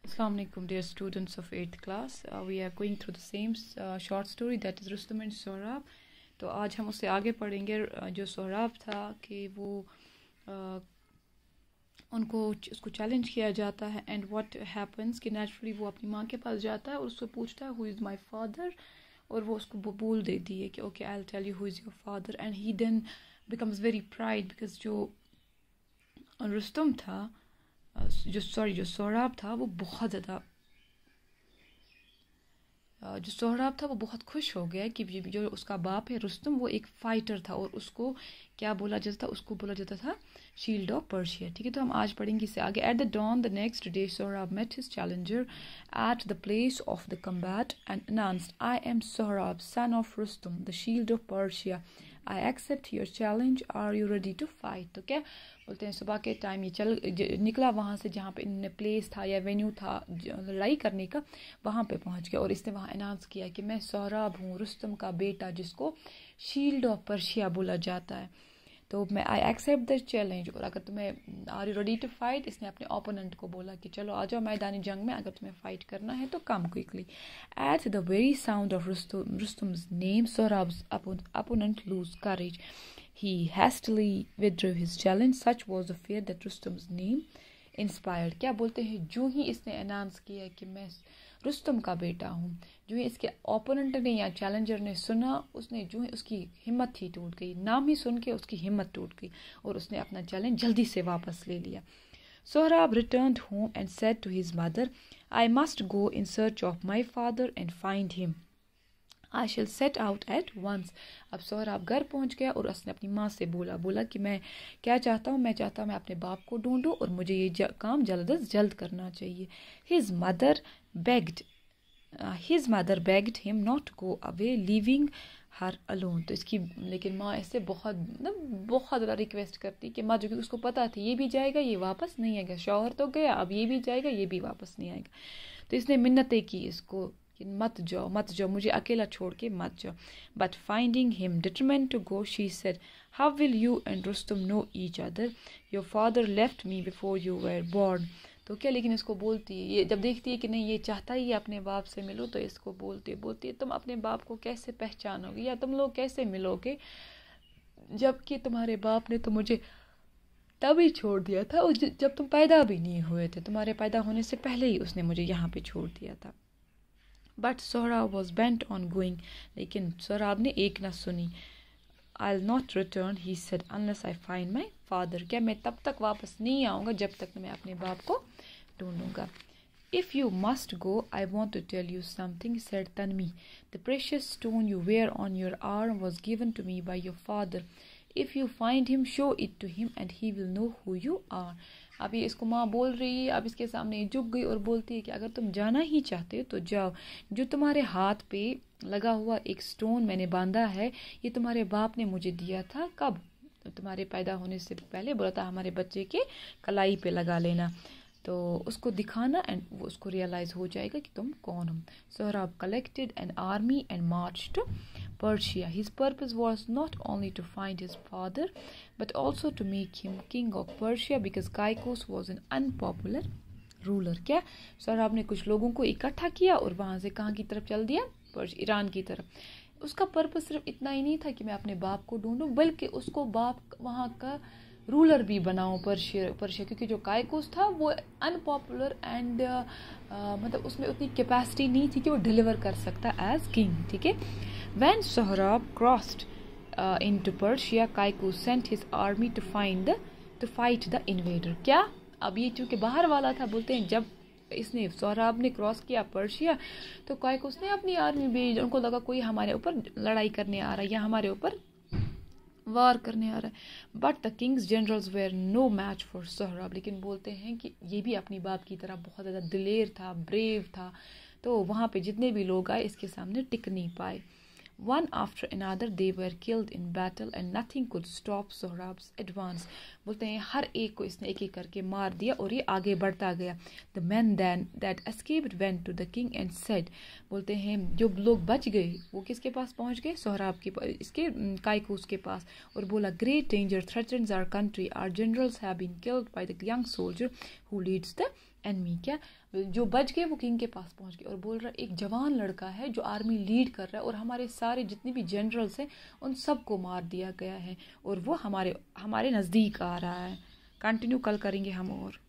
Assalamu alaikum, dear students of 8th class. We are going through the same short story, that is Rustum and Sohrab. तो आज हम उससे आगे पढ़ेंगे जो सोहराब था कि वो उसको चैलेंज किया जाता है एंड व्हाट हैपेंस कि नेचुरली वो अपनी माँ के पास जाता है और उससे पूछता है हु इज़ माय फादर, और वो उसको बोल देती है कि okay I will tell you who is your father, and he then becomes very pride because जो रुस्तम था जो सोहराब था वो बहुत ज़्यादा वो बहुत खुश हो गया कि जो उसका बाप है रुस्तम वो एक फाइटर था और उसको क्या बोला जाता था, उसको बोला जाता था शील्ड ऑफ पर्शिया। ठीक है, तो हम आज पढ़ेंगे इससे आगे। At the dawn the next day Sohrab met his challenger at the place of the combat and announced I am Sohrab son of Rustam the shield of Persia, I accept your challenge, are you ready to fight. तो क्या बोलते हैं, सुबह के time ये निकला वहाँ से जहाँ पे इन्होंने प्लेस था या वेन्यू था लड़ाई करने का, वहाँ पे पहुँच गया और इसने वहाँ अनाउंस किया कि मैं सोहराब हूँ, रुस्तम का बेटा, जिसको शील्ड ऑफ पर्शिया बोला जाता है। तो मैं आई एक्सेप्ट द चैलेंज, और अगर तुम्हें are you ready to fight, इसने अपने ओपोनेंट को बोला कि चलो आ जाओ मैदानी जंग में, अगर तुम्हें फाइट करना है तो come quickly. At the very sound of Rustam's name Sohrab's opponent lose courage. He hastily withdrew his challenge. Such was the fear that Rustam's name inspired. क्या बोलते हैं, जो ही इसने अनाउंस किया कि मैं रुस्तम का बेटा हूँ, जो ही इसके ओपोनेंट ने या चैलेंजर ने सुना, उसने जो ही उसकी हिम्मत ही टूट गई, नाम ही सुन के उसकी हिम्मत टूट गई और उसने अपना चैलेंज जल्दी से वापस ले लिया। Sohrab returned home and said to his mother, I must go in search of my father and find him. I shall set out at once. अब सोहराब घर पहुंच गया और उसने अपनी माँ से बोला कि मैं क्या चाहता हूँ, मैं चाहता हूँ मैं अपने बाप को ढूंढूं और मुझे ये काम जल्द अज जल्द करना चाहिए। His mother begged him not to go away, leaving her alone. तो इसकी लेकिन माँ इससे बहुत ज़्यादा रिक्वेस्ट करती कि माँ, जो कि उसको पता थी ये भी जाएगा ये वापस नहीं आएगा, शौहर तो गया अब ये भी जाएगा ये भी वापस नहीं आएगा। तो इसने मिन्नतें की इसको कि मत जाओ, मुझे अकेला छोड़ के मत जाओ। But finding him determined to go, she said, How will you and Rustum know each other? Your father left me before you were born. तो क्या, लेकिन इसको बोलती है, ये जब देखती है कि नहीं ये चाहता ही अपने बाप से मिलो, तो इसको बोलती है तुम अपने बाप को कैसे पहचानोगे या तुम लोग कैसे मिलोगे जबकि तुम्हारे बाप ने तो मुझे तभी छोड़ दिया था, जब तुम पैदा भी नहीं हुए थे, तुम्हारे पैदा होने से पहले ही उसने मुझे यहाँ पे छोड़ दिया था। But Sohrab was bent on going. लेकिन सोहराब ने एक ना सुनी। I'll not return, he said, unless I find my father. क्या मैं तब तक वापस नहीं आऊँगा जब तक मैं अपने बाप को ढूंढूंगा। If you must go, I want to tell you something, said Tanmi. The precious stone you wear on your arm was given to me by your father. If you find him, show it to him and he will know who you are. अब ये इसको माँ बोल रही है, अब इसके सामने झुक गई और बोलती है कि अगर तुम जाना ही चाहते हो तो जाओ, जो तुम्हारे हाथ पे लगा हुआ एक स्टोन मैंने बांधा है ये तुम्हारे बाप ने मुझे दिया था, कब, तुम्हारे पैदा होने से पहले बोला था हमारे बच्चे के कलाई पे लगा लेना, तो उसको दिखाना एंड वो उसको रियलाइज हो जाएगा कि तुम कौन हो। Sohrab collected an army and March two Persia. His purpose was not only to find his father, but also to make him king of Persia because Caicus was an unpopular ruler. क्या, सोहराब ने कुछ लोगों को इकट्ठा किया और वहाँ से कहाँ की तरफ चल दिया, ईरान की तरफ। उसका पर्पस सिर्फ इतना ही नहीं था कि मैं अपने बाप को ढूंढूं, बल्कि उसको बाप वहाँ का रूलर भी बनाऊं पर्शिया, क्योंकि जो काइकोस था वो अनपॉपुलर एंड मतलब उसमें उतनी कैपेसिटी नहीं थी कि वो डिलीवर कर सकता एज किंग। ठीक है, When Sohrab crossed into Persia, Caicus sent his army to fight the invader. क्या, अब ये चूँकि बाहर वाला था, बोलते हैं जब इसने सोहराब ने क्रॉस किया पर्शिया तो काइकुस ने अपनी आर्मी भेजी, उनको लगा कोई हमारे ऊपर लड़ाई करने आ रहा है या हमारे ऊपर वार करने आ रहा है। But the king's generals were no match for Sohrab, लेकिन बोलते हैं कि ये भी अपनी बाप की तरह बहुत ज़्यादा दिलेर था, ब्रेव था, तो वहाँ पे जितने भी लोग आए इसके सामने टिक नहीं पाए। One after another they were killed in battle and nothing could stop Sohrab's advance. बोलते हैं हर एक को इसने एक एक करके मार दिया और ये आगे बढ़ता गया। The men then that escaped went to the king and said, बोलते हैं जो लोग बच गए वो किसके पास पहुंच गए, सोहराब के पास, इसके काइकुस के पास, और बोला great danger threatens our country, our generals have been killed by the young soldier who leads the enemy. کیا جو بچ گئے وہ کنگ کے پاس پہنچ گئے اور بول رہا ایک جوان لڑکا ہے جو آرمی لیڈ کر رہا ہے اور ہمارے سارے جتنے بھی جنرلز ہیں ان سب کو مار دیا گیا ہے اور وہ ہمارے نزدیک آ رہا ہے. کنٹینیو کل کریں گے ہم اور